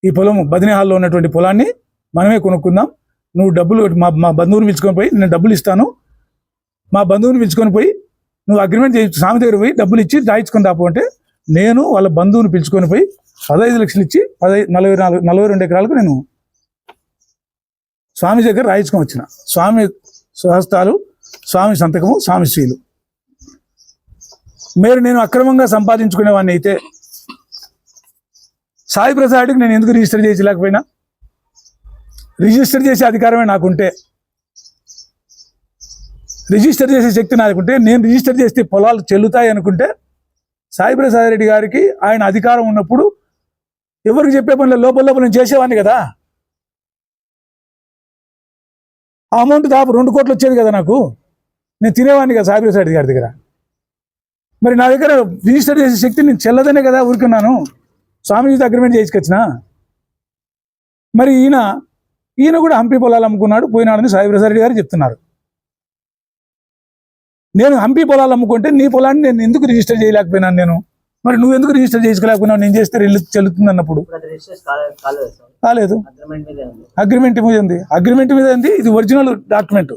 ఈ పొలం బదినీ హాల్లో ఉన్నటువంటి పొలాన్ని మనమే కొనుక్కుందాం, నువ్వు డబ్బులు మా బంధువుని పిలుచుకొని పోయి నేను డబ్బులు ఇస్తాను, మా బంధువుని పిలుచుకొని పోయి నువ్వు అగ్రిమెంట్ చేయి, స్వామి దగ్గర పోయి డబ్బులు ఇచ్చి రాయించుకొని రాపు అంటే నేను వాళ్ళ బంధువుని పిలుచుకొని పోయి 15 లక్షలు ఇచ్చి 42 ఎకరాలకు నేను స్వామి దగ్గర రాయించుకొని వచ్చిన. స్వామి స్వహస్తాలు, స్వామి సంతకము, స్వామి శ్రీలు. నేను అక్రమంగా సంపాదించుకునేవాడిని అయితే సాయి ప్రసాద్కి నేను ఎందుకు రిజిస్టర్ చేయించలేకపోయినా? రిజిస్టర్ చేసే అధికారమే నాకుంటే, రిజిస్టర్ చేసే శక్తి నాకుంటే, నేను రిజిస్టర్ చేస్తే పొలాలు చెల్లుతాయి అనుకుంటే సాయి ప్రసాద్ రెడ్డి గారికి ఆయన అధికారం ఉన్నప్పుడు ఎవరికి చెప్పే పనులు లోపల నేను చేసేవాడిని కదా. ఆ అమౌంట్ దాపు 2 కోట్లు వచ్చేది కదా నాకు, నేను తినేవాడిని కదా సాయి ప్రసాద్ రెడ్డి గారి దగ్గర. మరి నా దగ్గర రిజిస్టర్ చేసే శక్తి నేను చెల్లదనే కదా ఊరుకున్నాను, స్వామీజీ అగ్రిమెంట్ చేసుకొచ్చిన. మరి ఈయన కూడా హంపి పొలాలు అమ్ముకున్నాడు పోయినాడని సాయి ప్రసాద్ రెడ్డి గారు చెప్తున్నారు. నేను హంపి పొలాలు అమ్ముకుంటే నీ పొలాన్ని నేను ఎందుకు రిజిస్టర్ చేయలేకపోయినాను? నేను మరి నువ్వు ఎందుకు రిజిస్టర్ చేసుకోలేకపోయినావు? నేను చేస్తే చెల్లుతుంది అన్నప్పుడు కాలేదు. అగ్రిమెంట్ మీద ఉంది, అగ్రిమెంట్ మీద ఉంది. ఇది ఒరిజినల్ డాక్యుమెంట్,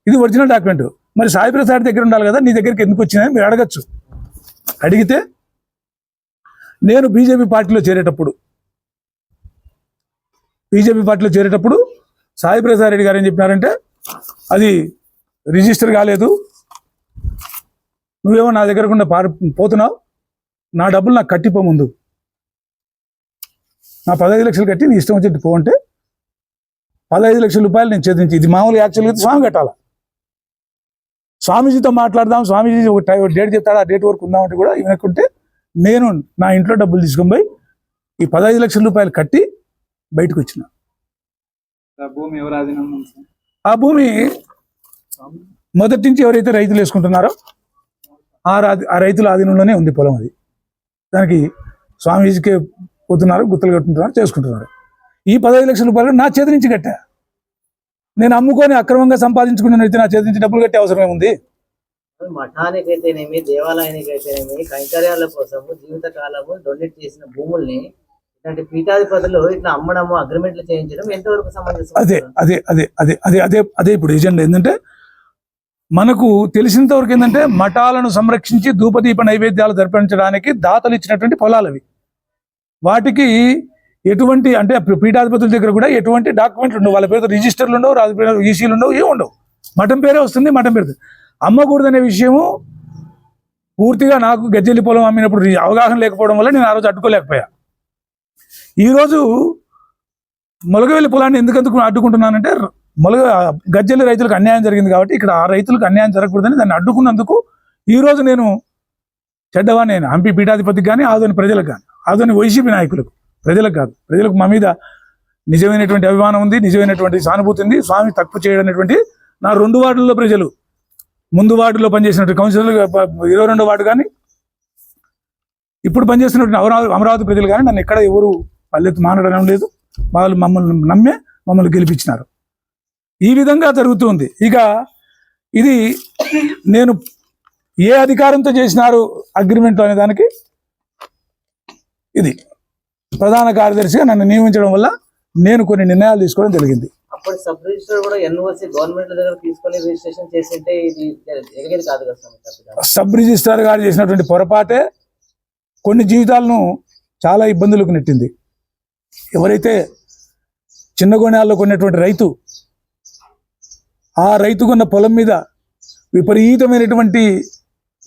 ఇది ఒరిజినల్ డాక్యుమెంట్. మరి సాయి ప్రసాద్ దగ్గర ఉండాలి కదా, నీ దగ్గరికి ఎందుకు వచ్చినాయని మీరు అడగచ్చు. అడిగితే నేను బీజేపీ పార్టీలో చేరేటప్పుడు సాయి ప్రసాద్ రెడ్డి గారు ఏం చెప్పినారంటే, అది రిజిస్టర్ కాలేదు, నువ్వేమో నా దగ్గరకుండా పోతున్నావు, నా డబ్బులు నాకు కట్టిపో, ముందు నా 15 లక్షలు కట్టి నీ ఇష్టం వచ్చి పో అంటే 15 లక్షల రూపాయలు నేను చేతించి, ఇది మామూలుగా యాక్చువల్గా స్వామి కట్టాలా. స్వామీజీతో మాట్లాడదాం, స్వామీజీ ఒక డేట్ చెప్తాడు, ఆ డేట్ వరకు ఉందామంటే కూడా ఇవనుకుంటే నేను నా ఇంట్లో డబ్బులు తీసుకొని పోయి ఈ 15 లక్షల రూపాయలు కట్టి బయటకు వచ్చిన. ఆ భూమి మొదటి నుంచి ఎవరైతే రైతులు వేసుకుంటున్నారో ఆ రైతుల ఆధీనంలోనే ఉంది పొలం. అది దానికి స్వామీజీకే పోతున్నారు, గుత్తలు కట్టుకుంటున్నారు, చేసుకుంటున్నారు. ఈ 15 లక్షల రూపాయలు నా చేతి నుంచి కట్టా. నేను అమ్ముకొని అక్రమంగా సంపాదించుకున్న అయితే నా చేతి నుంచి డబ్బులు కట్టే అవసరమే ఉంది? మఠానికైతేనేమి, దేవాలయానికైతేనేమి, కైంకర్యాల కోసము జీవితకాలము డొనేట్ చేసిన భూముల్ని ఇలాంటి పీఠాధిపతులు ఇట్లా అమ్మడము, అగ్రిమెంట్లు చేయించడం ఎంతవరకు సమంజసం? అదే ఇప్పుడు ఏజెండా ఏంటంటే, మనకు తెలిసినంత వరకు ఏంటంటే మఠాలను సంరక్షించి ధూపదీప నైవేద్యాలు జరిపించడానికి దాతలు ఇచ్చినటువంటి పొలాలు అవి. వాటికి ఎటువంటి అంటే పీఠాధిపతుల దగ్గర కూడా ఎటువంటి డాక్యుమెంట్లు ఉండవు, వాళ్ళ పేరుతో రిజిస్టర్లు ఉండవు, రాజు ఈసీలు ఉండవు, ఏమి ఉండవు. మఠం పేరే వస్తుంది, మఠం పేరు అమ్మకూడదనే విషయము పూర్తిగా నాకు గజ్జెల్లి పొలం అమ్మినప్పుడు అవగాహన లేకపోవడం వల్ల నేను ఆ రోజు అడ్డుకోలేకపోయా. ఈరోజు మొలగవెల్లి పొలాన్ని ఎందుకు అడ్డుకుంటున్నానంటే, గజ్జెల్లి రైతులకు అన్యాయం జరిగింది కాబట్టి ఇక్కడ ఆ రైతులకు అన్యాయం జరగకూడదని దాన్ని అడ్డుకున్నందుకు ఈరోజు నేను చెడ్డవాన్ని హంపి పీఠాధిపతికి కానీ, ఆదోని ప్రజలకు కానీ, ఆదోని వైసీపీ నాయకులకు, ప్రజలకు కాదు, ప్రజలకు మా మీద నిజమైనటువంటి అభిమానం ఉంది, నిజమైనటువంటి సానుభూతి ఉంది. స్వామి తక్కువ చేయడమైనటువంటి నా 2 వార్డుల్లో ప్రజలు, ముందు వార్డులో పనిచేసినటువంటి కౌన్సిలర్లు 22వ వార్డు కానీ, ఇప్పుడు పనిచేస్తున్నటువంటి అమరావతి ప్రజలు కానీ నన్ను ఎక్కడ ఎవరు పల్లెత్తు మానడం లేదు. వాళ్ళు మమ్మల్ని గెలిపించినారు. ఈ విధంగా జరుగుతుంది. ఇక ఇది నేను ఏ అధికారంతో చేసినారు అగ్రిమెంట్ అనే దానికి ఇది ప్రధాన కార్యదర్శిగా నన్ను నియమించడం వల్ల నేను కొన్ని నిర్ణయాలు తీసుకోవడం జరిగింది. అప్పుడు సబ్ రిజిస్టర్ కూడా ఎన్ఓసి గవర్నమెంట్ దగ్గర తీసుకొని రిజిస్ట్రేషన్ చేసింటే ఇది జరిగేది కాదు కదా. సబ్ రిజిస్ట్రార్ గారు చేసినటువంటి పొరపాటే కొన్ని జీవితాలను చాలా ఇబ్బందులకు నెట్టింది. ఎవరైతే చిన్నగోణాల్లో కొన్నటువంటి రైతు, ఆ రైతుకున్న పొలం మీద విపరీతమైనటువంటి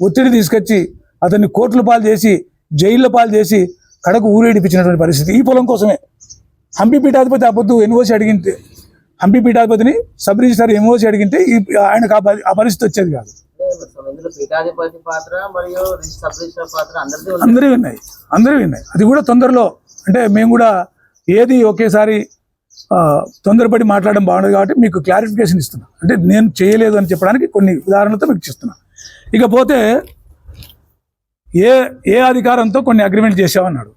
ఒత్తిడి తీసుకొచ్చి అతన్ని కోర్టుల పాలు చేసి, జైళ్ళ పాలు చేసి, కడకు ఊరేడిపించినటువంటి పరిస్థితి. ఈ పొలం కోసమే హంపి పీఠాధిపతి ఆ పొద్దు ఎన్ఓసి అడిగింటే, హంపి పీఠాధిపతిని సబ్ రిజిస్ట్రార్ ఎన్ఓసి అడిగింటే ఆయనకు ఆ పరిస్థితి వచ్చేది కాదు. అందరూ విన్నాయి. అది కూడా తొందరలో, అంటే మేము కూడా ఏది ఒకేసారి తొందరపడి మాట్లాడడం బాగుండదు కాబట్టి మీకు క్లారిఫికేషన్ ఇస్తున్నా. అంటే నేను చేయలేదు అని చెప్పడానికి కొన్ని ఉదాహరణలతో మీకు ఇస్తున్నా. ఇకపోతే ఏ అధికారంతో కొన్ని అగ్రిమెంట్ చేసామన్నాడు.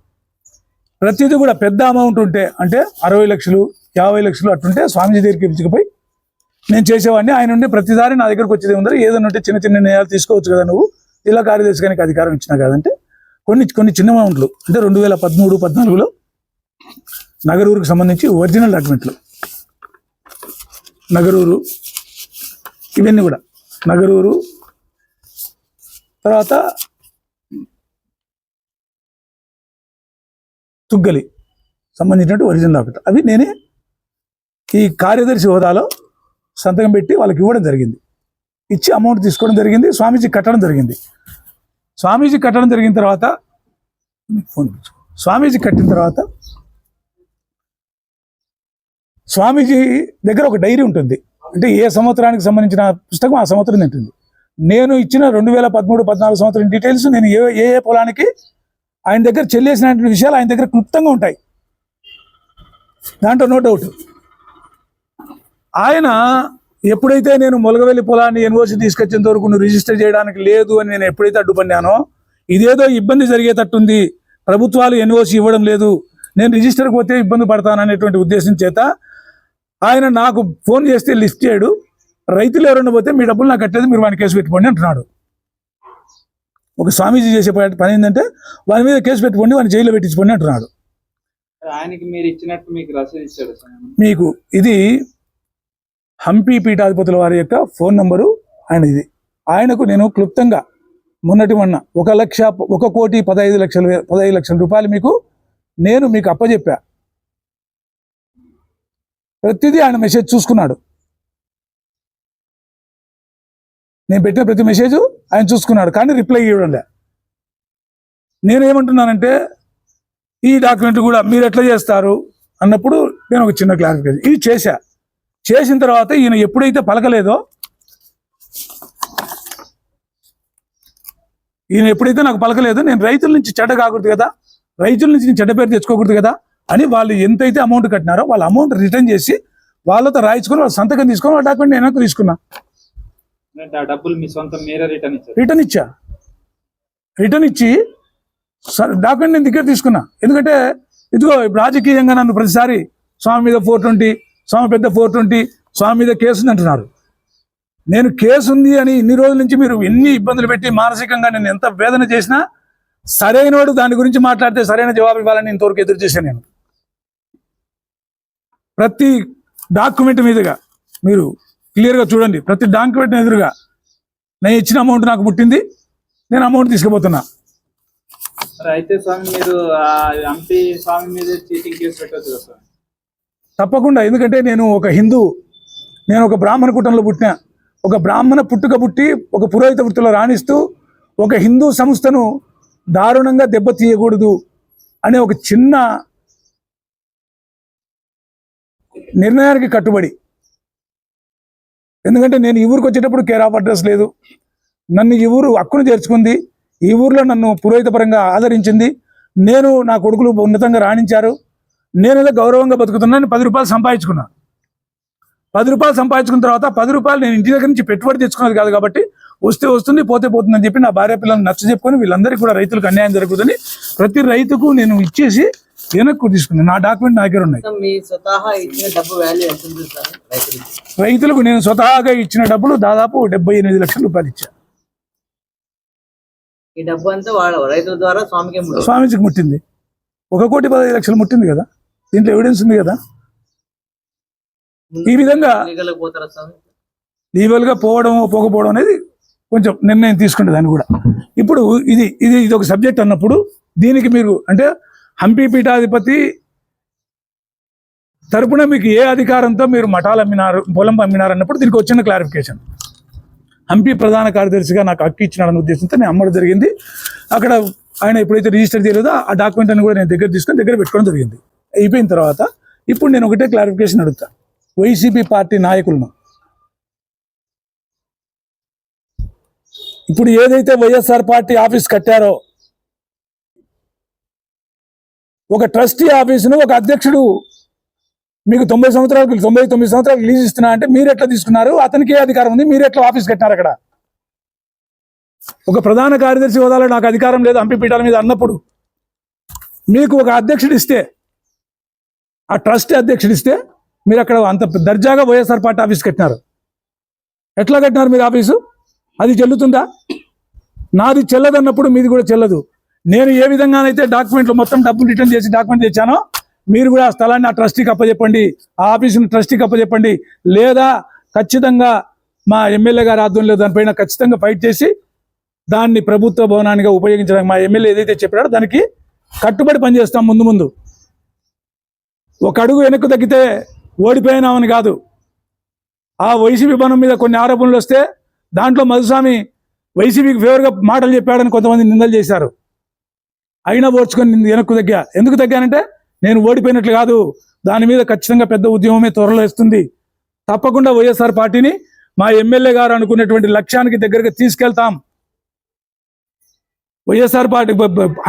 ప్రతిదీ కూడా పెద్ద అమౌంట్ ఉంటే, అంటే 60 లక్షలు 50 లక్షలు అట్టుంటే స్వామీజీ దగ్గరికి పిలుచుకుపోయి నేను చేసేవాడిని. ఆయన ఉండే ప్రతిసారి నా దగ్గరకు వచ్చేది ఉందరు, ఏదైనా ఉంటే చిన్న చిన్న నిర్ణయాలు తీసుకోవచ్చు కదా, నువ్వు జిల్లా కార్యదర్శిగానికి అధికారం ఇచ్చినా కాదంటే కొన్ని చిన్న అమౌంట్లు, అంటే 2013-14లో నగరూరుకు సంబంధించి ఒరిజినల్ డాక్యుమెంట్లు, నగరూరు ఇవన్నీ కూడా నగరూరు, తర్వాత తుగ్గలి సంబంధించినట్టు ఒరిజినల్ డాక్యుమెంట్ అవి నేనే ఈ కార్యదర్శి హోదాలో సంతకం పెట్టి వాళ్ళకి ఇవ్వడం జరిగింది. ఇచ్చి అమౌంట్ తీసుకోవడం జరిగింది. స్వామీజీ కట్టడం జరిగింది. స్వామీజీ కట్టడం జరిగిన తర్వాత స్వామీజీ కట్టిన తర్వాత స్వామీజీ దగ్గర ఒక డైరీ ఉంటుంది. అంటే ఏ సంవత్సరానికి సంబంధించిన పుస్తకం ఆ సంవత్సరం ఉంటుంది. నేను ఇచ్చిన 2013-14 సంవత్సరం డీటెయిల్స్ నేను ఏ ఏ పొలానికి ఆయన దగ్గర చెల్లేసిన విషయాలు ఆయన దగ్గర క్లుప్తంగా ఉంటాయి. దాంట్లో నో డౌట్. ఆయన ఎప్పుడైతే నేను మొలగవెల్లి పొలాన్ని ఎన్ఓసి తీసుకొచ్చేంత వరకు నువ్వు రిజిస్టర్ చేయడానికి లేదు అని నేను ఎప్పుడైతే అడ్డుపడినానో, ఇదేదో ఇబ్బంది జరిగేటట్టుంది, ప్రభుత్వాలు ఎన్ఓసి ఇవ్వడం లేదు, నేను రిజిస్టర్కి పోతే ఇబ్బంది పడతాననేటువంటి ఉద్దేశం చేత ఆయన నాకు ఫోన్ చేస్తే లిఫ్ట్ చేయడు. రైతులు ఎవరైనా పోతే మీ డబ్బులు నాకు కట్టేది, మీరు వాడిని కేసు పెట్టుకోండి అంటున్నాడు. ఒక స్వామీజీ చేసే పని ఏంటంటే వాని మీద కేసు పెట్టుకోండి, వాడిని జైల్లో పెట్టించుకోండి అంటున్నాడు. ఆయనకి మీరు ఇచ్చినట్టు మీకు రసీదు ఇచ్చాడు మీకు ఇది హంపి పీఠాధిపతుల వారి యొక్క ఫోన్ నంబరు ఆయన ఇది. ఆయనకు నేను క్లుప్తంగా మొన్న 1,15,00,000 రూపాయలు మీకు అప్పచెప్పా. ప్రతిదీ ఆయన మెసేజ్ చూసుకున్నాడు. నేను పెట్టిన ప్రతి మెసేజ్ ఆయన చూసుకున్నాడు, కానీ రిప్లై ఇవ్వడం లే. నేనేమంటున్నానంటే ఈ డాక్యుమెంట్ కూడా మీరు ఎట్లా చేస్తారు అన్నప్పుడు నేను ఒక చిన్న క్లారిఫికేషన్ ఇది చేసిన తర్వాత ఈయన ఎప్పుడైతే పలకలేదో, నాకు పలకలేదు, నేను రైతుల నుంచి చెడ్డ కాకూడదు కదా, రైతుల నుంచి నేను చెడ్డ పేరు తెచ్చుకోకూడదు కదా అని వాళ్ళు ఎంతైతే అమౌంట్ కట్టినారో వాళ్ళ అమౌంట్ రిటర్న్ చేసి వాళ్ళతో రాయించుకొని వాళ్ళ సంతకం తీసుకొని వాళ్ళ డాక్యుమెంట్ నేను వెనక్కి తీసుకున్నా. డబ్బులు మీ సొంత మీరే రిటర్న్ ఇచ్చి డాక్యుమెంట్ నేను దగ్గర తీసుకున్నా. ఎందుకంటే ఇదిగో రాజకీయంగా నన్ను ప్రతిసారి స్వామి మీద 420, స్వామి పెద్ద 420, స్వామి మీద కేసు ఉంది అంటున్నారు. నేను కేసు ఉంది అని ఇన్ని రోజుల నుంచి మీరు ఎన్ని ఇబ్బందులు పెట్టి మానసికంగా నేను ఎంత వేదన చేసినా సరైనవాడు దాని గురించి మాట్లాడితే సరైన జవాబు ఇవ్వాలని ఇంతవరకు ఎదురు చేశాను. నేను ప్రతి డాక్యుమెంట్ మీదుగా మీరు క్లియర్గా చూడండి, ప్రతి డాక్యుమెంట్ ఎదురుగా నేను ఇచ్చిన అమౌంట్ నాకు ముట్టింది, నేను అమౌంట్ తీసుకుపోతున్నా. అయితే స్వామి మీరు హంపి స్వామి మీద చీటింగ్ కేసు పెట్టవచ్చు కదా స్వామి? తప్పకుండా. ఎందుకంటే నేను ఒక బ్రాహ్మణ కుటుంబంలో పుట్టిన, ఒక బ్రాహ్మణ పుట్టి ఒక పురోహిత వృత్తిలో రాణిస్తూ ఒక హిందూ సంస్థను దారుణంగా దెబ్బతీయకూడదు అనే ఒక చిన్న నిర్ణయానికి కట్టుబడి, ఎందుకంటే నేను ఈ ఊరికి వచ్చేటప్పుడు కేర్ ఆఫ్ అడ్రస్ లేదు, నన్ను ఈ ఊరు హక్కును చేర్చుకుంది, ఈ ఊర్లో నన్ను పురోహిత పరంగా ఆదరించింది, నా కొడుకులు ఉన్నతంగా రాణించారు, నేనేదో గౌరవంగా బతుకుతున్నాను. 10 రూపాయలు సంపాదించుకున్నా. 10 రూపాయలు సంపాదించుకున్న తర్వాత 10 రూపాయలు నేను ఇంటి దగ్గర నుంచి పెట్టుబడి తెచ్చుకున్నది కాదు కాబట్టి వస్తే వస్తుంది పోతే పోతుందని చెప్పి నా భార్య పిల్లల్ని నచ్చ చెప్పుకొని వీళ్ళందరికీ కూడా రైతులకు అన్యాయం జరుగుతుందని ప్రతి రైతుకు నేను ఇచ్చేసి వెనక్కు తీసుకున్నాను. నా డాక్యుమెంట్ నా దగ్గర ఉన్నాయి. రైతులకు నేను స్వతహాగా ఇచ్చిన డబ్బులు దాదాపు 78 లక్షల రూపాయలు ఇచ్చా. ఈ డబ్బు అంతా రైతుల ద్వారా స్వామీజీకి ముట్టింది. 1,15,00,000 ముట్టింది కదా, దీంట్లో ఎవిడెన్స్ ఉంది కదా. ఈ విధంగా లీగల్గా పోకపోవడం అనేది కొంచెం నిర్ణయం తీసుకుంటే దాన్ని కూడా. ఇప్పుడు ఇది ఒక సబ్జెక్ట్ అన్నప్పుడు దీనికి మీరు అంటే హంపి పీఠాధిపతి తరపున మీకు ఏ అధికారంతో మీరు మఠాలు అమ్మినారు, పొలం అమ్మినారు అన్నప్పుడు దీనికి వచ్చిన క్లారిఫికేషన్. హంపి ప్రధాన కార్యదర్శిగా నాకు హక్కు ఇచ్చినాడన్న ఉద్దేశంతో నేను అమ్మడం జరిగింది. అక్కడ ఆయన ఎప్పుడైతే రిజిస్టర్ చేయలేదో ఆ డాక్యుమెంట్ అని కూడా నేను దగ్గర పెట్టుకోవడం జరిగింది. అయిపోయిన తర్వాత ఇప్పుడు నేను ఒకటే క్లారిఫికేషన్ అడుగుతా వైసీపీ పార్టీ నాయకులను. ఇప్పుడు ఏదైతే వైఎస్ఆర్ పార్టీ ఆఫీస్ కట్టారో, ఒక ట్రస్టీ ఆఫీసును ఒక అధ్యక్షుడు మీకు 99 సంవత్సరాలకు రిలీజ్ ఇస్తున్నా అంటే మీరు ఎట్లా తీసుకున్నారు? అతనికి ఏ అధికారం ఉంది? మీరు ఎట్లా ఆఫీస్ కట్టినారు? అక్కడ ఒక ప్రధాన కార్యదర్శి హోదాలో నాకు అధికారం లేదు హంపి పీఠాల మీద అన్నప్పుడు మీకు ఒక అధ్యక్షుడు ఇస్తే, ఆ ట్రస్ట్ అధ్యక్షుడు ఇస్తే మీరు అక్కడ అంత దర్జాగా వైఎస్ఆర్ పార్టీ ఆఫీస్ కట్టినారు. ఎట్లా కట్టినారు మీరు ఆఫీసు? అది చెల్లుతుందా? నాది చెల్లదన్నప్పుడు మీది కూడా చెల్లదు. నేను ఏ విధంగానైతే డాక్యుమెంట్లు మొత్తం డబ్బులు రిటర్న్ చేసి డాక్యుమెంట్ తెచ్చానో మీరు కూడా ఆ స్థలాన్ని ఆ ట్రస్టీకి అప్పచెప్పండి, ఆ ఆఫీసుని ట్రస్టీకి అప్పచెప్పండి, లేదా ఖచ్చితంగా మా ఎమ్మెల్యే గారి ఆధ్వర్యంలో దానిపైన ఖచ్చితంగా ఫైట్ చేసి దాన్ని ప్రభుత్వ భవనానికి ఉపయోగించడానికి మా ఎమ్మెల్యే ఏదైతే చెప్పాడో దానికి కట్టుబడి పనిచేస్తాం. ముందు ఒక అడుగు వెనక్కు తగ్గితే ఓడిపోయినామని కాదు. ఆ వైసీపీ భవనం మీద కొన్ని ఆరోపణలు వస్తే దాంట్లో మధుస్వామి వైసీపీకి ఫేవర్గా మాటలు చెప్పాడని కొంతమంది నిందలు చేశారు. అయినా ఓడ్చుకొని వెనక్కు తగ్గా. ఎందుకు తగ్గానంటే నేను ఓడిపోయినట్లు కాదు, దాని మీద ఖచ్చితంగా పెద్ద ఉద్యమమే త్వరలో వస్తుంది. తప్పకుండా వైఎస్ఆర్ పార్టీని మా ఎమ్మెల్యే గారు అనుకున్నటువంటి లక్ష్యానికి దగ్గరగా తీసుకెళ్తాం. వైఎస్ఆర్ పార్టీ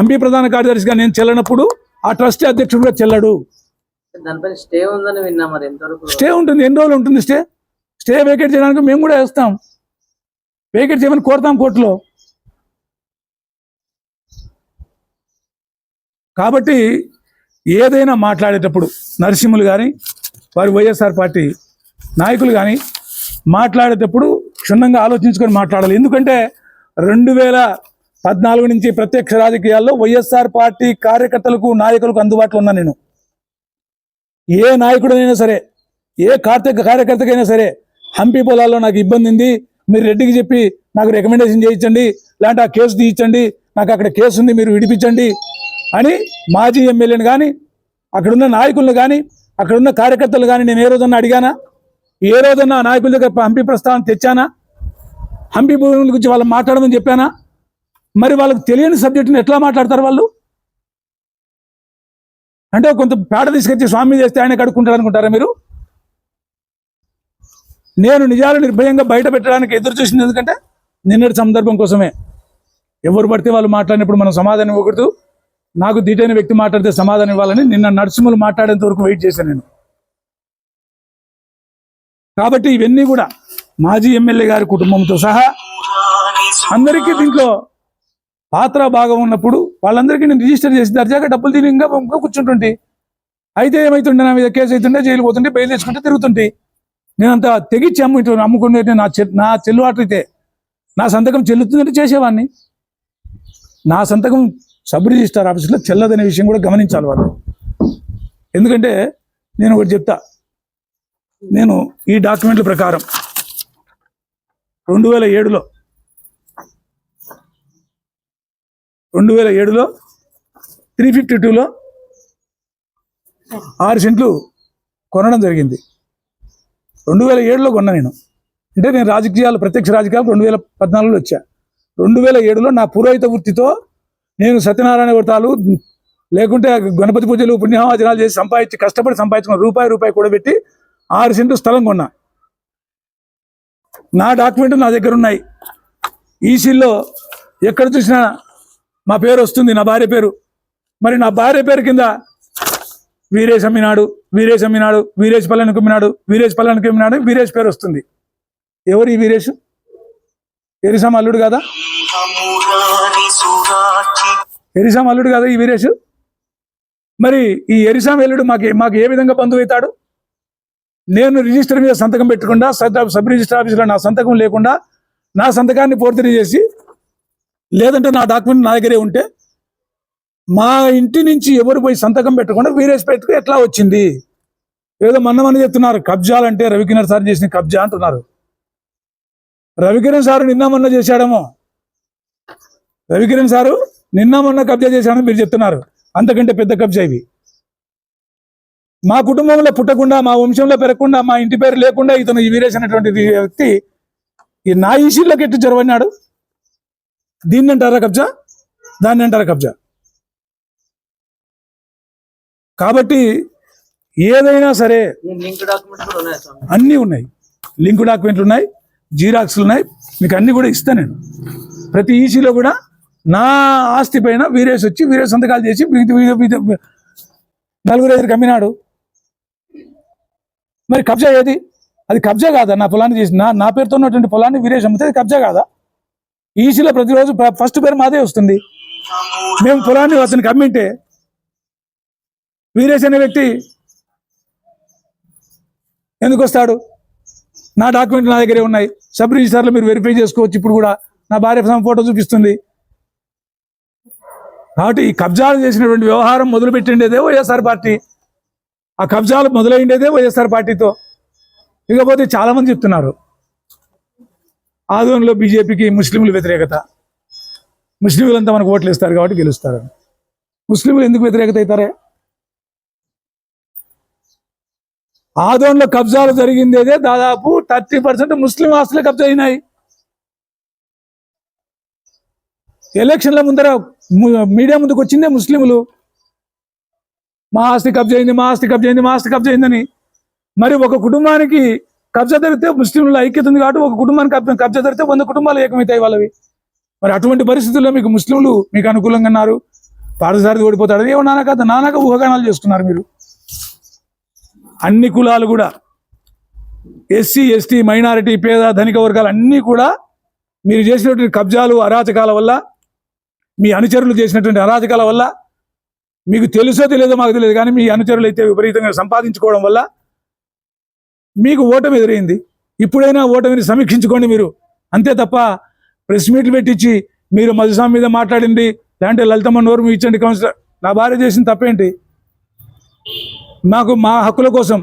ఎంపీ ప్రధాన కార్యదర్శిగా నేను చెల్లనప్పుడు ఆ ట్రస్టీ అధ్యక్షుడిగా చెల్లడు. దానిపైన స్టే ఉందని విన్నా, మరి ఎంతవరకు స్టే ఉంటుంది? ఎన్ని రోజులు ఉంటుంది స్టే వేకేట్ చేయడానికి మేము కూడా వేస్తాం. వేకేట్ చేయమని కోరుతాం కోర్టులో. కాబట్టి ఏదైనా మాట్లాడేటప్పుడు నరసింహులు కానీ వారి వైఎస్ఆర్ పార్టీ నాయకులు కానీ మాట్లాడేటప్పుడు క్షుణ్ణంగా ఆలోచించుకొని మాట్లాడాలి. ఎందుకంటే 2014 నుంచి ప్రత్యక్ష రాజకీయాల్లో వైఎస్ఆర్ పార్టీ కార్యకర్తలకు నాయకులకు అందుబాటులో ఉన్నా నేను. ఏ నాయకుడైనా సరే, ఏ కార్యకర్తకైనా సరే హంపి పొలాల్లో నాకు ఇబ్బంది ఉంది, మీరు రెడ్డికి చెప్పి నాకు రికమెండేషన్ చేయించండి, లేదంటే ఆ కేసు తీయించండి, నాకు అక్కడ కేసు ఉంది మీరు విడిపించండి అని మాజీ ఎమ్మెల్యేని కానీ అక్కడున్న నాయకులను కానీ అక్కడున్న కార్యకర్తలు కానీ నేను ఏ రోజన్నా అడిగానా? ఏ రోజన్నా నాయకుల దగ్గర హంపి ప్రస్తావన తెచ్చానా? హంపి భూముల గురించి వాళ్ళు మాట్లాడమని చెప్పానా? మరి వాళ్ళకి తెలియని సబ్జెక్టుని ఎట్లా మాట్లాడతారు వాళ్ళు? అంటే కొంత పేడ తీసుకొచ్చి స్వామి చేస్తే ఆయన కడుక్కుంటారు అనుకుంటారా మీరు? నేను నిజాలు నిర్భయంగా బయట పెట్టడానికి ఎదురు చూసింది ఎందుకంటే నిన్నటి సందర్భం కోసమే. ఎవరు పడితే వాళ్ళు మాట్లాడినప్పుడు మనం సమాధానం ఇవ్వకూడదు. నాకు దీటైన వ్యక్తి మాట్లాడితే సమాధానం ఇవ్వాలని నిన్న నరసింహులు మాట్లాడేంత వరకు వెయిట్ చేశాను నేను. కాబట్టి ఇవన్నీ కూడా మాజీ ఎమ్మెల్యే గారి కుటుంబంతో సహా అందరికీ దీంట్లో పాత్ర భాగం ఉన్నప్పుడు వాళ్ళందరికీ నేను రిజిస్టర్ చేసి దర్జాగా డబ్బులు తిని ఇంకా కూర్చుంటుంటే, అయితే ఏమైతుండే నా మీద కేసు అవుతుండే, జైలు పోతుంటే, బెయిల్ తెచ్చుకుంటే తిరుగుతుంటే, నేను అంత తెగిచ్చి అమ్ముకునే నా చెల్లుబాటు అయితే నా సంతకం చెల్లుతుందంటే చేసేవాడిని. నా సంతకం సబ్ రిజిస్టార్ ఆఫీసులో చెల్లదనే విషయం కూడా గమనించాలి వాళ్ళు. ఎందుకంటే నేను ఒకటి చెప్తా, నేను ఈ డాక్యుమెంట్ల ప్రకారం 2007లో 352లో 6 సెంట్లు కొనడం జరిగింది. 2007లో కొన్నా నేను. అంటే నేను ప్రత్యక్ష రాజకీయాలు 2014లో వచ్చా. 2007లో నా పురోహిత వృత్తితో నేను సత్యనారాయణ వ్రతాలు లేకుంటే గణపతి పూజలు పుణ్యవాచనాలు చేసి కష్టపడి సంపాదించుకున్న రూపాయి కూడబెట్టి 6 సెంట్లు స్థలం కొన్నా. నా డాక్యుమెంట్ నా దగ్గర ఉన్నాయి. ఈసీల్లో ఎక్కడ చూసినా మా పేరు వస్తుంది, నా భార్య పేరు. మరి నా భార్య పేరు కింద వీరేష్ అమ్మినాడు, వీరేష్ పల్లెనికి అమ్మినాడు, వీరేష్ పేరు వస్తుంది. ఎవరు ఈ వీరేష్? ఎరిసాం అల్లుడు కదా? ఈ వీరేష్. మరి ఈ ఎరిసాం అల్లుడు మాకు ఏ విధంగా బంధువు అవుతాడు? నేను రిజిస్టర్ మీద సంతకం పెట్టకుండా సబ్ రిజిస్టర్ ఆఫీసులో నా సంతకం లేకుండా నా సంతకాన్ని ఫోర్జరీ చేసి, లేదంటే నా డాక్యుమెంట్ నా దగ్గరే ఉంటే మా ఇంటి నుంచి ఎవరు పోయి సంతకం పెట్టకుండా వీరేష్ పేరుకు ఎట్లా వచ్చింది? ఏదో మొన్న చెప్తున్నారు కబ్జాలంటే రవికిరణ్ సార్ చేసిన కబ్జా అంటున్నారు. రవికిరణ్ సారు నిన్న మొన్న చేశాడేమో. రవికిరణ్ సారు నిన్న మొన్న కబ్జా చేశాడని మీరు చెప్తున్నారు. అంతకంటే పెద్ద కబ్జా ఇవి. మా కుటుంబంలో పుట్టకుండా, మా వంశంలో పెరగకుండా, మా ఇంటి పేరు లేకుండా ఇతను ఈ వీరేష్ అనేటువంటి వ్యక్తి ఈ నా ఈసీలోకి ఎట్టు జరవన్నాడు? దీన్ని అంటారా కబ్జా? దాన్ని అంటారా కబ్జా? కాబట్టి ఏదైనా సరే అన్నీ ఉన్నాయి. లింక్ డాక్యుమెంట్లు ఉన్నాయి, జీరాక్స్లు ఉన్నాయి, మీకు అన్నీ కూడా ఇస్తాను నేను. ప్రతి ఈసీలో కూడా నా ఆస్తి పైన వీరేష్ వచ్చి వీరేష్ సంతకాలు చేసి 4-5 అమ్మినాడు. మరి కబ్జా ఏది? అది కబ్జా కాదా? నా పొలాన్ని చేసి నా పేరుతో ఉన్నటువంటి పొలాన్ని వీరేష్ అమ్మితే అది కబ్జా కాదా? ఈసీలో ప్రతిరోజు ఫస్ట్ పేరు మాదే వస్తుంది. మేము పొలాన్ని అతనికి అమ్మింటే వీరేష్ అనే వ్యక్తి ఎందుకు వస్తాడు? నా డాక్యుమెంట్లు నా దగ్గరే ఉన్నాయి, సబ్ రిజిస్టర్లో మీరు వెరిఫై చేసుకోవచ్చు. ఇప్పుడు కూడా నా భార్య ఫోటో చూపిస్తుంది. కాబట్టి ఈ కబ్జాలు చేసినటువంటి వ్యవహారం మొదలుపెట్టిండేదే వైఎస్ఆర్ పార్టీ. ఆ కబ్జాలు మొదలైండేదే వైఎస్ఆర్ పార్టీతో. ఇకపోతే చాలా మంది చెప్తున్నారు ఆదోన్లో బీజేపీకి ముస్లింలు వ్యతిరేకత, ముస్లింలంతా మనకు ఓట్లు ఇస్తారు కాబట్టి గెలుస్తారు. ముస్లింలు ఎందుకు వ్యతిరేకత అవుతారే? ఆదోన్లో కబ్జాలు జరిగిందేదే దాదాపు 30% ముస్లిం ఆస్తులే కబ్జా అయినాయి. ఎలక్షన్ల ముందర మీడియా ముందుకు వచ్చిందే ముస్లింలు, మా ఆస్తి కబ్జా అయింది, మా ఆస్తి కబ్జా అయింది, మా ఆస్తి కబ్జా అయిందని. మరి ఒక కుటుంబానికి కబ్జా జరిగితే ముస్లింల ఐక్యత ఉంది కాబట్టి ఒక కుటుంబానికి కబ్జా జరిగితే 100 కుటుంబాలు ఏకమవుతాయి వాళ్ళవి. మరి అటువంటి పరిస్థితుల్లో మీకు ముస్లింలు మీకు అనుకూలంగా ఉన్నారు, పాదసారి ఓడిపోతాడు ఏమో నానాక ఊహాగానాలు చేస్తున్నారు మీరు. అన్ని కులాలు కూడా, ఎస్సీ ఎస్టీ మైనారిటీ పేద ధనిక వర్గాలు అన్నీ కూడా మీరు చేసినటువంటి కబ్జాలు అరాచకాల వల్ల, మీ అనుచరులు చేసినటువంటి అరాచకాల వల్ల, మీకు తెలుసో తెలియదో మాకు తెలియదు కానీ మీ అనుచరులు అయితే విపరీతంగా సంపాదించుకోవడం వల్ల మీకు ఓటమి ఎదురైంది. ఇప్పుడైనా ఓటమిని సమీక్షించుకోండి మీరు, అంతే తప్ప ప్రెస్ మీట్లు పెట్టించి మీరు మధుస్వామి మీద మాట్లాడింది లేదంటే లలితమ్మ నోరు ఇచ్చండి కౌన్సిలర్, నా భార్య చేసిన తప్పేంటి? మాకు మా హక్కుల కోసం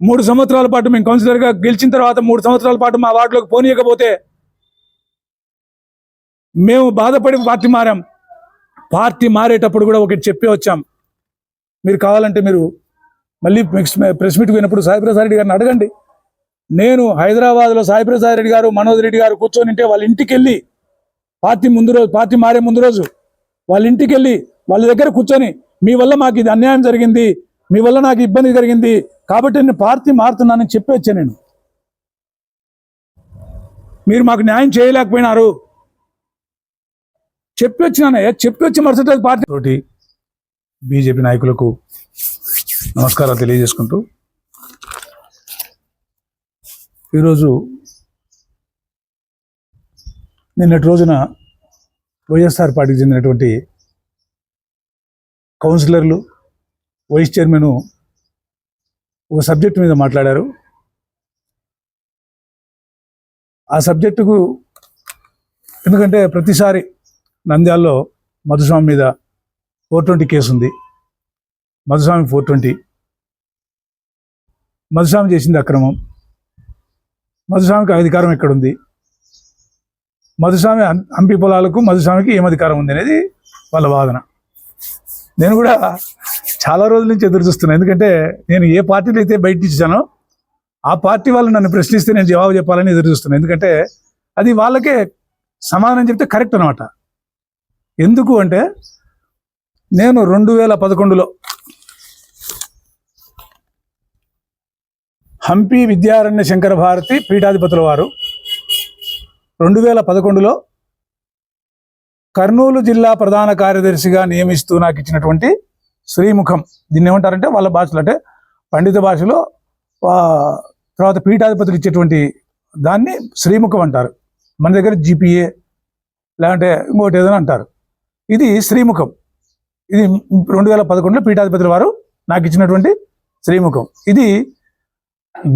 3 సంవత్సరాల పాటు మేము కౌన్సిలర్గా గెలిచిన తర్వాత 3 సంవత్సరాల పాటు మా వార్డులోకి పోనీయకపోతే మేము బాధపడి పార్టీ మారాం. పార్టీ మారేటప్పుడు కూడా ఒకటి చెప్పే వచ్చాం, మీరు కావాలంటే మీరు మళ్ళీ నెక్స్ట్ ప్రెస్ మీట్కి పోయినప్పుడు సాయిప్రసాద్ రెడ్డి గారిని అడగండి. నేను హైదరాబాద్లో సాయిప్రసాద్ రెడ్డి గారు మనోజ్ రెడ్డి గారు కూర్చొని ఉంటే వాళ్ళ ఇంటికి వెళ్ళి పార్టీ మారే ముందు రోజు వాళ్ళ ఇంటికి వెళ్ళి వాళ్ళ దగ్గర కూర్చొని మీ వల్ల మాకు ఇది అన్యాయం జరిగింది, మీ వల్ల నాకు ఇబ్బంది జరిగింది కాబట్టి నేను పార్టీ మారుతున్నానని చెప్పి వచ్చాను. నేను మీరు మాకు న్యాయం చేయలేకపోయినారు చెప్పి వచ్చినానే, చెప్పి వచ్చి మరుసటి రోజు పార్టీ తోటి బీజేపీ నాయకులకు నమస్కారాలు తెలియజేసుకుంటూ ఈరోజు నిన్నటి రోజున వైఎస్ఆర్ పార్టీకి చెందినటువంటి కౌన్సిలర్లు, వైస్ చైర్మన్ ఒక సబ్జెక్టు మీద మాట్లాడారు. ఆ సబ్జెక్టుకు ఎందుకంటే ప్రతిసారి నంద్యాలలో మధుస్వామి మీద 420 కేసు ఉంది. మధుస్వామి 420, మధుస్వామి చేసింది అక్రమం, మధుస్వామికి అధికారం ఎక్కడుంది, మధుస్వామి హంపి పొలాలకు మధుస్వామికి ఏం అధికారం ఉంది అనేది వాళ్ళ వాదన. నేను కూడా చాలా రోజుల నుంచి ఎదురు చూస్తున్నాను, ఎందుకంటే నేను ఏ పార్టీలో అయితే బయట ఇచ్చానో ఆ పార్టీ వాళ్ళు నన్ను ప్రశ్నిస్తే నేను జవాబు చెప్పాలని ఎదురు చూస్తున్నాను. ఎందుకంటే అది వాళ్ళకే సమాధానం చెప్తే కరెక్ట్ అనమాట. ఎందుకు అంటే నేను 2011లో హంపి విద్యారణ్య శంకర భారతి పీఠాధిపతుల వారు 2011లో కర్నూలు జిల్లా ప్రధాన కార్యదర్శిగా నియమిస్తూ నాకు ఇచ్చినటువంటి శ్రీముఖం, దీన్ని ఏమంటారంటే వాళ్ళ భాషలో అంటే పండిత భాషలో తర్వాత పీఠాధిపతులు ఇచ్చేటువంటి దాన్ని శ్రీముఖం అంటారు. మన దగ్గర జిపిఏ లేదంటే ఇంకోటి ఏదైనా అంటారు. ఇది శ్రీముఖం. ఇది 2011లో పీఠాధిపతుల వారు నాకు ఇచ్చినటువంటి శ్రీముఖం. ఇది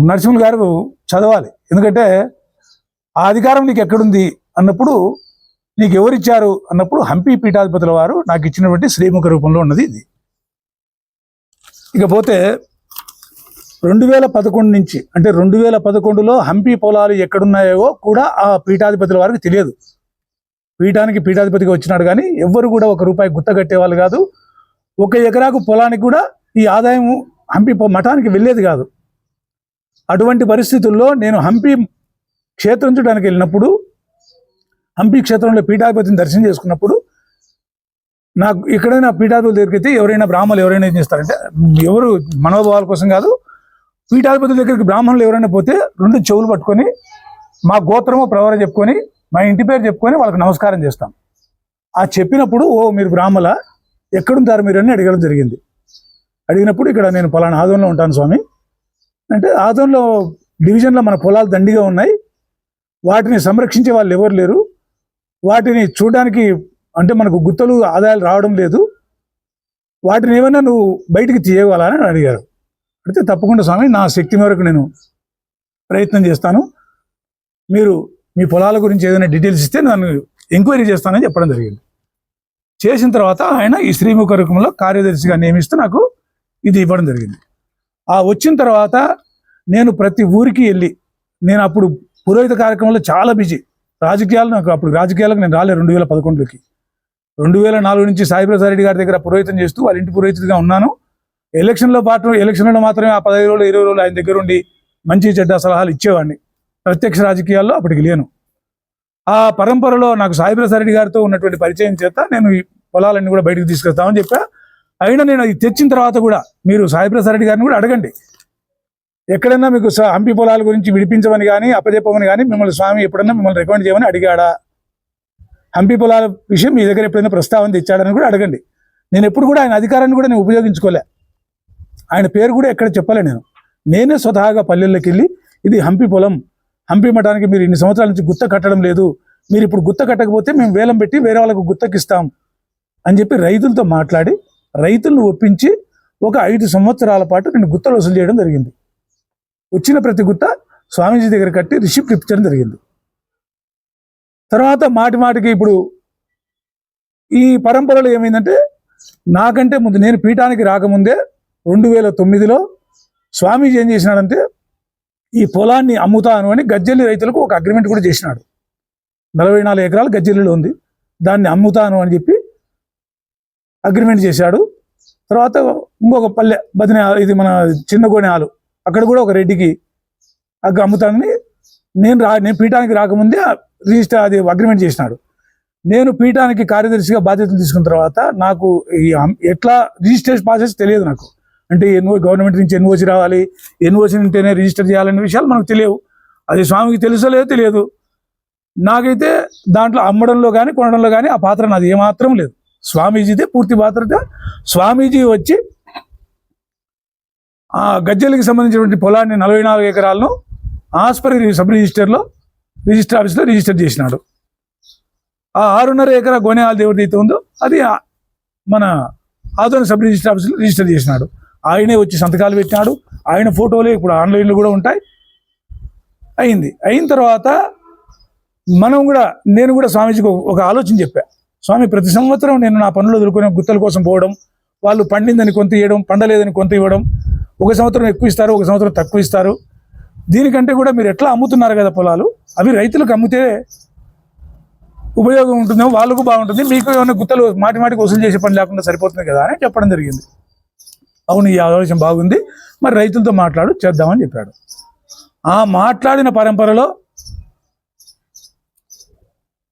నరసింహులు గారు చదవాలి, ఎందుకంటే ఆ అధికారం నీకు ఎక్కడుంది అన్నప్పుడు, నీకు ఎవరిచ్చారు అన్నప్పుడు హంపి పీఠాధిపతుల వారు నాకు ఇచ్చినటువంటి శ్రీముఖ రూపంలో ఉన్నది ఇది. ఇకపోతే 2011 నుంచి అంటే 2011లో హంపి పొలాలు ఎక్కడున్నాయో కూడా ఆ పీఠాధిపతుల వారికి తెలియదు. పీఠాధిపతిగా వచ్చినాడు కానీ ఎవ్వరు కూడా ₹1 గుత్తగట్టేవాళ్ళు కాదు. 1 ఎకరాకు పొలానికి కూడా ఈ ఆదాయం హంపి మఠానికి వెళ్ళేది కాదు. అటువంటి పరిస్థితుల్లో నేను హంపి క్షేత్రం చూడడానికి వెళ్ళినప్పుడు, హంపి క్షేత్రంలో పీఠాధిపతిని దర్శనం చేసుకున్నప్పుడు నాకు ఎక్కడైనా పీఠాధిపతుల దగ్గరికి అయితే ఎవరైనా బ్రాహ్మణులు ఎవరైనా ఏం చేస్తారంటే, ఎవరు మనోభావాల కోసం కాదు, పీఠాధిపతుల దగ్గరికి బ్రాహ్మణులు ఎవరైనా పోతే 2 చెవులు పట్టుకొని మా గోత్రము ప్రవర చెప్పుకొని మా ఇంటి పేరు చెప్పుకొని వాళ్ళకి నమస్కారం చేస్తాం. ఆ చెప్పినప్పుడు ఓ మీరు బ్రాహ్మణ ఎక్కడుంటారు మీరు అని అడగడం జరిగింది. అడిగినప్పుడు ఇక్కడ నేను పలానా ఆదోన్లో ఉంటాను స్వామి అంటే, ఆదోన్లో డివిజన్లో మన పొలాలు దండిగా ఉన్నాయి, వాటిని సంరక్షించే వాళ్ళు ఎవరు లేరు, వాటిని చూడడానికి అంటే మనకు గుత్తలు ఆదాయాలు రావడం లేదు, వాటిని ఏమైనా నువ్వు బయటికి తీయగలని అడిగారు. అయితే తప్పకుండా స్వామి నా శక్తి మేరకు నేను ప్రయత్నం చేస్తాను, మీరు మీ పొలాల గురించి ఏదైనా డీటెయిల్స్ ఇస్తే నన్ను ఎంక్వైరీ చేస్తానని చెప్పడం జరిగింది. చేసిన తర్వాత ఆయన ఈ శ్రీముఖ రూపంలో కార్యదర్శిగా నియమిస్తూ నాకు ఇది ఇవ్వడం జరిగింది. ఆ వచ్చిన తర్వాత నేను ప్రతి ఊరికి వెళ్ళి, నేను అప్పుడు పురోహిత కార్యక్రమంలో చాలా బిజీ, రాజకీయాలకు నేను రాలే 2011లోకి. 2004 నుంచి సాయిప్రసాద్ రెడ్డి గారి దగ్గర పురోహితం చేస్తూ వాళ్ళ ఇంటి పురోహితుడిగా ఉన్నాను. ఎలక్షన్లో మాత్రమే ఆ 15 రోజులు 20 రోజులు ఆయన దగ్గర ఉండి మంచి చెడ్డ సలహాలు ఇచ్చేవాడిని. ప్రత్యక్ష రాజకీయాల్లో అప్పటికి లేను. ఆ పరంపరలో నాకు సాయిప్రసాద్ రెడ్డి గారితో ఉన్నటువంటి పరిచయం చేత నేను ఈ పొలాలన్నీ కూడా బయటకు తీసుకొస్తామని చెప్పా. అయినా నేను అది తెచ్చిన తర్వాత కూడా మీరు సాయిప్రసాద్ రెడ్డి గారిని కూడా అడగండి, ఎక్కడైనా మీకు హంపి పొలాల గురించి విడిపించమని కానీ అప్పచెప్పమని కానీ మిమ్మల్ని స్వామి ఎప్పుడన్నా మిమ్మల్ని రికమెండ్ చేయమని అడిగాడా, హంపి పొలాల విషయం మీ దగ్గర ఎప్పుడైనా ప్రస్తావన తెచ్చాడని కూడా అడగండి. నేను ఎప్పుడు కూడా ఆయన అధికారాన్ని కూడా నేను ఉపయోగించుకోలే, ఆయన పేరు కూడా ఎక్కడ చెప్పలే. నేనే స్వతహాగా పల్లెల్లోకి వెళ్ళి ఇది హంపి పొలం, హంపి మఠానికి మీరు ఇన్ని సంవత్సరాల నుంచి గుత్త కట్టడం లేదు, మీరు ఇప్పుడు గుత్త కట్టకపోతే మేము వేలం పెట్టి వేరే వాళ్ళకు గుత్తకిస్తాం అని చెప్పి రైతులతో మాట్లాడి రైతులను ఒప్పించి ఒక 5 సంవత్సరాల పాటు నేను గుత్తలు వసూలు చేయడం జరిగింది. వచ్చిన ప్రతి గుత్త స్వామీజీ దగ్గర కట్టి రిసిప్ట్ ఇప్పించడం జరిగింది. తర్వాత మాటికి ఇప్పుడు ఈ పరంపరలో ఏమైందంటే, నాకంటే ముందు నేను పీఠానికి రాకముందే 2009లో స్వామీజీ ఏం చేసినాడంటే, ఈ పొలాన్ని అమ్ముతాను అని గజ్జెల్లి రైతులకు ఒక అగ్రిమెంట్ కూడా చేసినాడు. 44 ఎకరాలు గజ్జెల్లిలో ఉంది, దాన్ని అమ్ముతాను అని చెప్పి అగ్రిమెంట్ చేశాడు. తర్వాత ఇంకొక పల్లె బదిన, ఇది మన చిన్నగోనె హాలు, అక్కడ కూడా ఒక రెడ్డికి అమ్ముతానని నేను పీఠానికి రాకముందే రిజిస్టర్ అది అగ్రిమెంట్ చేసినాడు. నేను పీఠానికి కార్యదర్శిగా బాధ్యతలు తీసుకున్న తర్వాత నాకు ఎట్లా రిజిస్ట్రేషన్ ప్రాసెస్ తెలియదు. నాకు అంటే గవర్నమెంట్ నుంచి ఎన్ఓసి రావాలి, ఎన్ఓసి ఉంటేనే రిజిస్టర్ చేయాలనే విషయాలు మనకు తెలియవు. అది స్వామికి తెలుసో లేదో తెలియదు. నాకైతే దాంట్లో అమ్మడంలో కానీ కొనడంలో కానీ ఆ పాత్ర నాది ఏమాత్రం లేదు. స్వామీజీదే పూర్తి బాధ్యత. స్వామీజీ వచ్చి ఆ గజ్జెలకి సంబంధించినటువంటి పొలాన్ని 44 ఎకరాలను ఆస్పరి సబ్ రిజిస్టర్ ఆఫీస్లో రిజిస్టర్ చేసినాడు. ఆ 6.5 ఎకరా గోనెహాల్ దేవుడి అయితే ఉందో అది మన ఆదోని సబ్ రిజిస్టర్ ఆఫీస్లో రిజిస్టర్ చేసినాడు. ఆయనే వచ్చి సంతకాలు పెట్టినాడు. ఆయన ఫోటోలు ఇప్పుడు ఆన్లైన్లో కూడా ఉంటాయి. అయిన తర్వాత నేను కూడా స్వామీజీకి ఒక ఆలోచన చెప్పా. స్వామి, ప్రతి సంవత్సరం నేను నా పనులు వదులుకునే గుత్తల కోసం పోవడం, వాళ్ళు పండిందని కొంత ఇవ్వడం, పండలేదని కొంత ఇవ్వడం, ఒక సంవత్సరం ఎక్కువ ఇస్తారు, ఒక సంవత్సరం తక్కువ ఇస్తారు. దీనికంటే కూడా మీరు ఎట్లా అమ్ముతున్నారు కదా పొలాలు, అవి రైతులకు అమ్మితే ఉపయోగం ఉంటుందేమో, వాళ్ళకు బాగుంటుంది, మీకు ఏమైనా గుత్తలు మాటికి వసూలు చేసే పని లేకుండా సరిపోతుంది కదా అని చెప్పడం జరిగింది. అవును, ఈ ఆలోచన బాగుంది, మరి రైతులతో చేద్దామని చెప్పాడు. ఆ మాట్లాడిన పరంపరలో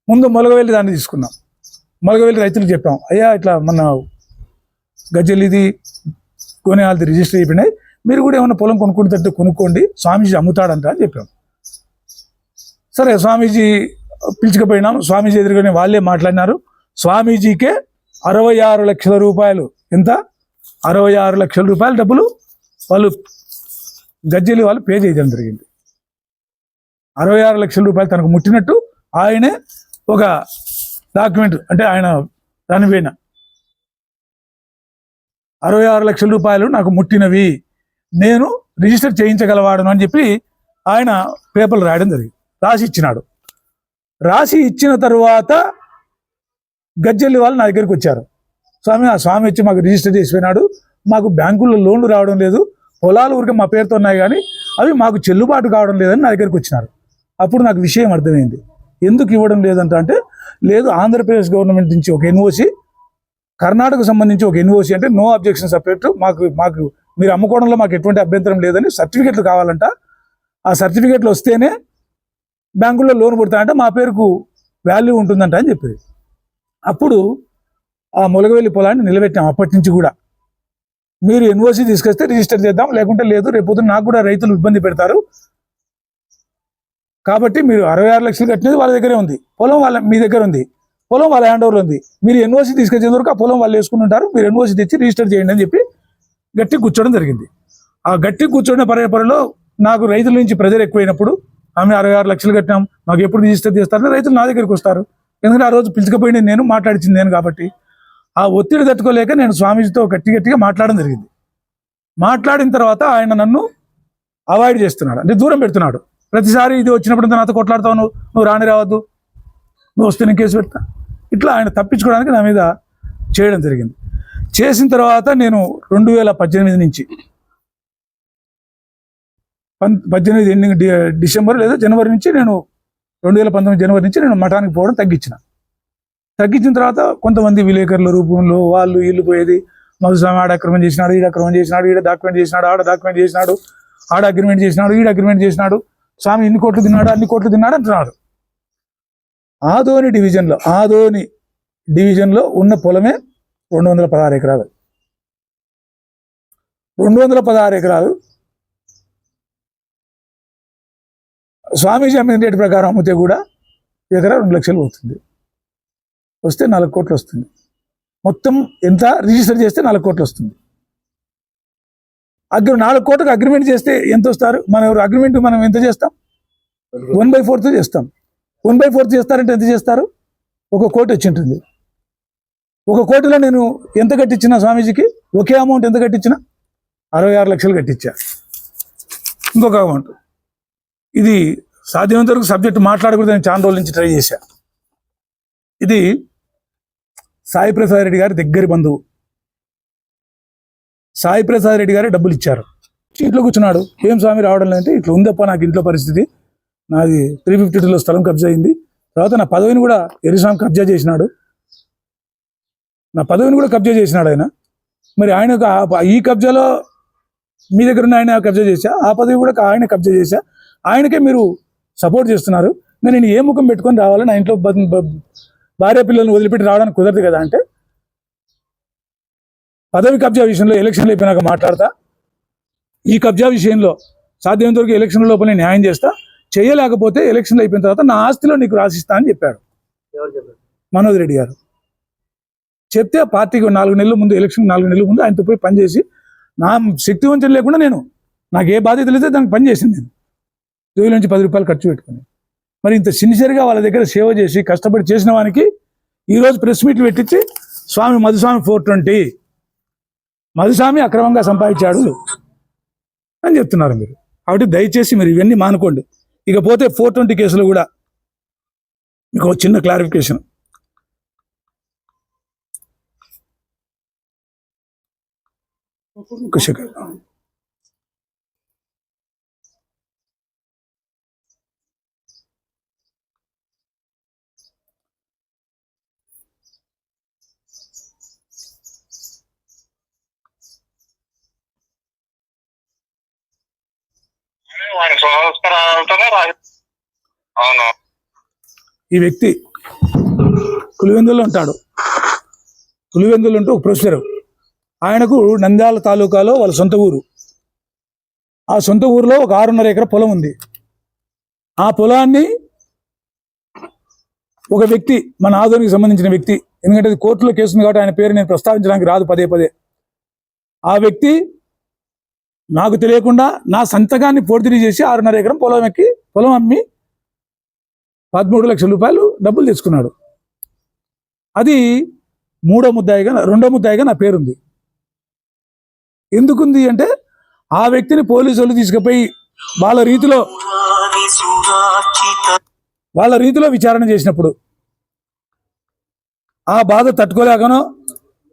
ముందు మొలగవెల్లి దాన్ని తీసుకున్నాం. మొలగవెల్లి రైతులకు చెప్పాం, అయ్యా ఇట్లా మన గజ్జెల్లిది గోనెహాల్ది రిజిస్టర్ అయిపోయినాయి, మీరు కూడా ఏమైనా పొలం కొనుక్కుంటే కొనుక్కోండి, స్వామీజీ అమ్ముతాడంట అని చెప్పాం. సరే, స్వామీజీ పిలుచుకుపోయినాం. స్వామీజీ ఎదురుగానే వాళ్ళే మాట్లాడినారు. స్వామీజీకే 66 లక్షల రూపాయలు, ఎంత 66 లక్షల రూపాయల డబ్బులు వాళ్ళు గజ్జెల్లి వాళ్ళు పే చేయడం జరిగింది. 66 లక్షల రూపాయలు తనకు ముట్టినట్టు ఆయనే ఒక డాక్యుమెంట్, అంటే ఆయన దాని పైన 66 లక్షల రూపాయలు నాకు ముట్టినవి, నేను రిజిస్టర్ చేయించగలవాడను అని చెప్పి ఆయన పేపర్లు రాయడం జరిగింది. రాసి ఇచ్చినాడు. రాసి ఇచ్చిన తరువాత గజ్జెల్లి వాళ్ళు నా దగ్గరికి వచ్చారు. ఆ స్వామి వచ్చి మాకు రిజిస్టర్ చేసిపోయినాడు, మాకు బ్యాంకుల్లో లోన్లు రావడం లేదు, పొలాలు ఊరికే మా పేరుతో ఉన్నాయి కానీ అవి మాకు చెల్లుబాటు కావడం లేదని నా దగ్గరికి వచ్చినారు. అప్పుడు నాకు విషయం అర్థమైంది. ఎందుకు ఇవ్వడం లేదంటే, లేదు, ఆంధ్రప్రదేశ్ గవర్నమెంట్ నుంచి ఒక ఎన్ఓసి, కర్ణాటకకు సంబంధించి ఒక ఎన్ఓసి, అంటే నో అబ్జెక్షన్ సపరేట్, మాకు మీరు అమ్ముకోవడంలో మాకు ఎటువంటి అభ్యంతరం లేదని సర్టిఫికెట్లు కావాలంట. ఆ సర్టిఫికెట్లు వస్తేనే బ్యాంకుల్లో లోన్ పుడతాయంటే మా పేరుకు వాల్యూ ఉంటుందంట అని చెప్పేది. అప్పుడు ఆ మొలగవెల్లి పొలాన్ని నిలబెట్టాం. అప్పటి నుంచి కూడా మీరు ఎన్ఓసి తీసుకొస్తే రిజిస్టర్ చేద్దాం, లేకుంటే లేదు, రేపొద్దున నాకు కూడా రైతులు ఇబ్బంది పెడతారు, కాబట్టి మీరు 66 లక్షలు కట్టినది వాళ్ళ దగ్గరే ఉంది, పొలం మీ దగ్గర ఉంది, పొలం వాళ్ళ హ్యాండ్ ఓవర్లో ఉంది, మీరు ఎన్ఓసి తీసుకొచ్చే వరకు ఆ పొలం వాళ్ళు వేసుకుని ఉంటారు, మీరు ఎన్ఓసి తెచ్చి రిజిస్టర్ చేయండి అని చెప్పి గట్టి కూర్చోవడం జరిగింది. ఆ గట్టి కూర్చోడిన పర్యపరలో నాకు రైతుల నుంచి ప్రెజర్ ఎక్కువైనప్పుడు, ఆమె 66 లక్షలు కట్టినాం, మాకు ఎప్పుడు రిజిస్టర్ చేస్తారని రైతులు నా దగ్గరికి వస్తారు. ఎందుకంటే ఆ రోజు పిలుచుకుపోయింది నేను, మాట్లాడించింది నేను కాబట్టి ఆ ఒత్తిడి తట్టుకోలేక నేను స్వామీజీతో గట్టిగా మాట్లాడడం జరిగింది. మాట్లాడిన తర్వాత ఆయన నన్ను అవాయిడ్ చేస్తున్నాడు, అంటే దూరం పెడుతున్నాడు. ప్రతిసారి ఇది వచ్చినప్పుడు నాతో కొట్లాడుతావు, నువ్వు రావద్దు, నువ్వు వస్తే నేను కేసు పెడతా, ఇట్లా ఆయన తప్పించుకోవడానికి నా మీద చేయడం జరిగింది. చేసిన తర్వాత నేను 2018 నుంచి 18 ఎండింగ్ డిసెంబర్ లేదా జనవరి నుంచి నేను 2019 జనవరి నుంచి నేను మఠానికి పోవడం తగ్గించిన తర్వాత కొంతమంది విలేకరుల రూపంలో వాళ్ళు వీళ్ళు పోయేది, మధుస్వామి ఆడ అక్రమం చేసినాడు, ఈడ అక్రమం చేసినాడు, ఈడ డాక్యుమెంట్ చేసినాడు, ఆడ డాక్యుమెంట్ చేసినాడు, ఆడ అగ్రిమెంట్ చేసినాడు, ఈడ అగ్రిమెంట్ చేసినాడు, స్వామి ఇన్ని కోట్లు తిన్నాడు, అన్ని కోట్లు తిన్నాడు అంటున్నాడు. ఆదోని డివిజన్లో ఉన్న పొలమే 216 ఎకరాలు. 216 ఎకరాలు స్వామీజీ అమ్మిన రేటు ప్రకారం అమ్మితే కూడా ఎకరా 2 లక్షలు పోతుంది. వస్తే 4 కోట్లు వస్తుంది. మొత్తం ఎంత రిజిస్టర్ చేస్తే 4 కోట్లు వస్తుంది. 4 కోట్లకు అగ్రిమెంట్ చేస్తే ఎంత వస్తారు? అగ్రిమెంట్ మనం ఎంత చేస్తాం? 1/4 చేస్తాం. 1/4 చేస్తారంటే ఎంత చేస్తారు? 1 కోటి వచ్చి ఉంటుంది. 1 కోటిలో నేను ఎంత కట్టించిన స్వామీజీకి? ఒకే అమౌంట్ ఎంత కట్టించిన? 66 లక్షలు కట్టించా. ఇంకొక అమౌంట్, ఇది సాధ్యమైనంత వరకు సబ్జెక్ట్ మాట్లాడకూడదని చాలా రోజుల నుంచి ట్రై చేశా. ఇది సాయి ప్రసాద్ రెడ్డి గారి దగ్గరి బంధువు. సాయి ప్రసాద్ రెడ్డి గారే డబ్బులు ఇచ్చారు. ఇంట్లో కూర్చున్నాడు, ఏం స్వామి రావడం లేదంటే, ఇట్లా ఉందప్ప నాకు ఇంట్లో పరిస్థితి, నాది 352లో స్థలం కబ్జా అయింది, తర్వాత నా పదవిని కూడా ఎరిస్వామి కబ్జా చేసినాడు, ఆయన. మరి ఆయన ఈ కబ్జాలో మీ దగ్గర ఉన్న ఆయన కబ్జా చేశా, ఆ పదవి కూడా ఆయన కబ్జా చేశా, ఆయనకే మీరు సపోర్ట్ చేస్తున్నారు, నేను ఏ ముఖం పెట్టుకొని రావాలి, నా ఇంట్లో భార్య పిల్లల్ని వదిలిపెట్టి రావడానికి కుదరదు కదా అంటే, పదవి కబ్జా విషయంలో ఎలక్షన్లు అయిపోయినాక మాట్లాడతా, ఈ కబ్జా విషయంలో సాధ్యమైనంత వరకు ఎలక్షన్ లోపల న్యాయం చేస్తా, చేయలేకపోతే ఎలక్షన్లు అయిపోయిన తర్వాత నా ఆస్తిలో నీకు రాసిస్తా అని చెప్పాడు మనోజ్ రెడ్డి గారు. చెప్తే పార్టీకి 4 నెలల ముందు, ఎలక్షన్ 4 నెలల ముందు ఆయనతో పోయి పనిచేసి, నా శక్తి వంచన లేకుండా నాకు ఏ బాధ్యత లేదో దానికి పని చేసింది. నేను జోయి నుంచి 10 రూపాయలు ఖర్చు పెట్టుకుని, మరి ఇంత సిన్సియర్గా వాళ్ళ దగ్గర సేవ చేసి కష్టపడి చేసిన వానికి ఈరోజు ప్రెస్ మీట్లు పెట్టించి మధుస్వామి 420 మధుస్వామి అక్రమంగా సంపాదించాడు అని చెప్తున్నారు మీరు. కాబట్టి దయచేసి మీరు ఇవన్నీ మానుకోండి. ఇకపోతే 420 కేసులు కూడా మీకు ఒక చిన్న క్లారిఫికేషన్. ఈ వ్యక్తి పులివెందుల్లో ఉంటాడు. పులివెందులు ఉంటూ ఒక ప్రొఫెసర్. ఆయనకు నంద్యాల తాలూకాలో వాళ్ళ సొంత ఊరు. ఆ సొంత ఊరిలో ఒక 6.5 ఎకరా పొలం ఉంది. ఆ పొలాన్ని ఒక వ్యక్తి, మన ఆదోనికి సంబంధించిన వ్యక్తి, ఎందుకంటే అది కోర్టులో కేసు ఉంది కాబట్టి ఆయన పేరు నేను ప్రస్తావించడానికి రాదు పదే. ఆ వ్యక్తి నాకు తెలియకుండా నా సంతకాన్ని పోర్తిరి చేసి 6.5 ఎకరం పొలం అమ్మి 13 లక్షల రూపాయలు డబ్బులు తెచ్చుకున్నాడు. అది రెండో ముద్దాయిగా నా పేరుంది. ఎందుకుంది అంటే, ఆ వ్యక్తిని పోలీసు వాళ్ళు తీసుకుపోయి వాళ్ళ రీతిలో విచారణ చేసినప్పుడు ఆ బాధ తట్టుకోలేకనో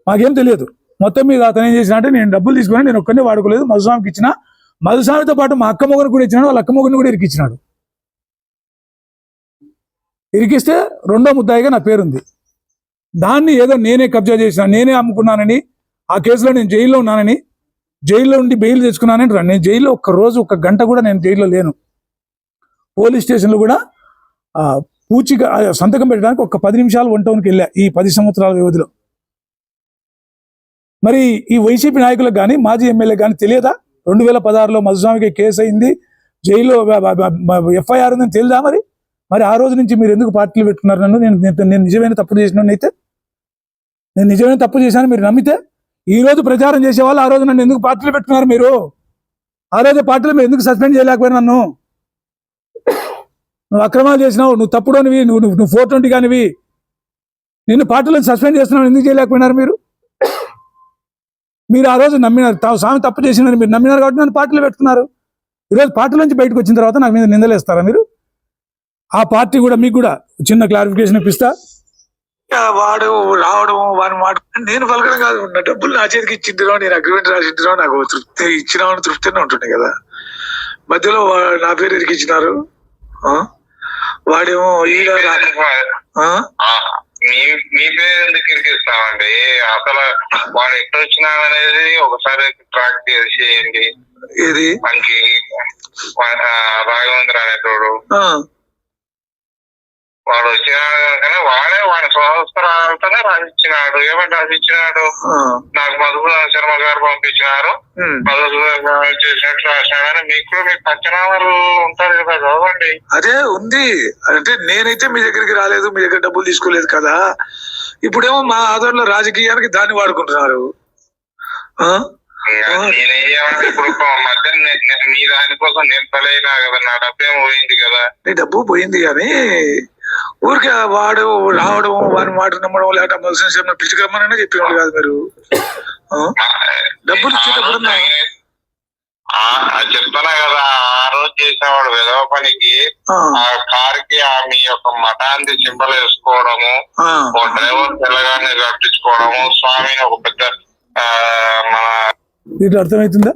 మాకేం తెలియదు. మొత్తం మీద అతను ఏం చేసినా అంటే, నేను డబ్బులు తీసుకున్నా, నేను ఒక్కనే వాడుకోలేదు, మధుస్వామికి ఇచ్చిన, మధుస్వామితో పాటు మా అక్క మొగను కూడా ఇచ్చినాడు, వాళ్ళ అక్క మొగను కూడా ఇరికిచ్చినాడు. ఇరికిస్తే రెండో ముద్దాయిగా నా పేరుంది. దాన్ని ఏదో నేనే కబ్జా చేసిన, నేనే అమ్ముకున్నానని, ఆ కేసులో నేను జైల్లో ఉన్నానని, జైల్లో ఉండి బెయిల్ తెచ్చుకున్నానని నేను జైల్లో 1 రోజు 1 గంట కూడా నేను జైల్లో లేను. పోలీస్ స్టేషన్లో కూడా పూచిగా సంతకం పెట్టడానికి 10 నిమిషాలు 1 టౌన్కి వెళ్ళా ఈ 10 సంవత్సరాల వ్యవధిలో. మరి ఈ వైసీపీ నాయకులకు కానీ మాజీ ఎమ్మెల్యే కానీ తెలియదా 2016లో మధుస్వామికి కేసు అయింది, జైల్లో ఎఫ్ఐఆర్ ఉందని తెలియదా? మరి ఆ రోజు నుంచి మీరు ఎందుకు పార్టీలు పెట్టుకున్నారు నన్ను? నేను నిజమైన తప్పు చేసినైతే, నేను నిజమైన తప్పు చేశాను మీరు నమ్మితే, ఈ రోజు ప్రచారం చేసేవాళ్ళు ఆ రోజు నన్ను ఎందుకు పార్టీలు పెట్టుకున్నారు? మీరు ఆ రోజు పార్టీలు మీరు ఎందుకు సస్పెండ్ చేయలేకపోయారు నన్ను? నువ్వు అక్రమాలు చేసినావు, నువ్వు తప్పుడోనివి, నువ్వు 420 కానివి, నిన్ను పార్టీలను సస్పెండ్ చేస్తున్నావు, ఎందుకు చేయలేకపోయినారు మీరు? మీరు ఆ రోజు నమ్మినారు, స్వామి తప్పు చేసినారు మీరు నమ్మినారు కాబట్టి నన్ను పార్టీలు పెట్టుకున్నారు. ఈరోజు పార్టీ నుంచి బయటకు వచ్చిన తర్వాత నాకు మీద నిందలేస్తారా మీరు? ఆ పార్టీ కూడా మీకు కూడా చిన్న క్లారిఫికేషన్ ఇప్పిస్తా. వాడు రావడం వాని మాట నేను పలకడం కాదు, నా డబ్బులు నా చేతికి ఇచ్చిండ్రో, నేను అగ్రిమెంట్ రాసిండ్రో, నాకు తృప్తి ఇచ్చినామని తృప్తినే ఉంటుంది కదా. మధ్యలో నా పేరు ఎదికి ఇచ్చినారు, వాడేమో మీ పేరు ఎందుకు ఇరికిస్తామండి? అసలు వాడు ఎట్లా వచ్చినా అనేది ఒకసారి ట్రాక్ చేయండి. ఏది మనకి రాఘవేంద్ర అనేటోడు వాడు వచ్చినాడు కానీ వాడే వాడి స్వస్థరాలతోనే రాసిచ్చినాడు. ఏమంటే రాసిచ్చినాడు, నాకు మధుసూదన్ శర్మ గారు పంపించినారు, మధుసూదన్ గారు చేసినట్టు రాసినాడని మీకు పంచనామాలు ఉంటారు కదా, చదవండి. అదే ఉంది అంటే నేనైతే మీ దగ్గరికి రాలేదు, మీ దగ్గర డబ్బులు తీసుకోలేదు కదా. ఇప్పుడేమో మా ఆధార్లో రాజకీయానికి దాన్ని వాడుకుంటున్నారు. నేనేం చేయాలి ఇప్పుడు? మధ్య నీ దానికోసం నేను తలైనా కదా, నా డబ్బేమో పోయింది కదా. నీ డబ్బు పోయింది కానీ ఊరికే వాడు రావడం, వారి మాట నమ్మడం, లేకపోతే మధుసూదన్ శర్మ పిలుచుకోమని చెప్పినాడు కాదు మీరు. డబ్బులు ఇచ్చేటప్పుడు చెప్తున్నా కదా, ఆ రోజు చేసినవాడు విధవ పనికి ఆ కారుకి మీ యొక్క మఠాన్ని సింబల్ వేసుకోవడము, ఒక డ్రైవర్ తెల్లగానే కట్టించుకోవడము, స్వామిని ఒక పెద్ద మన దీంట్లో అర్థమవుతుందా?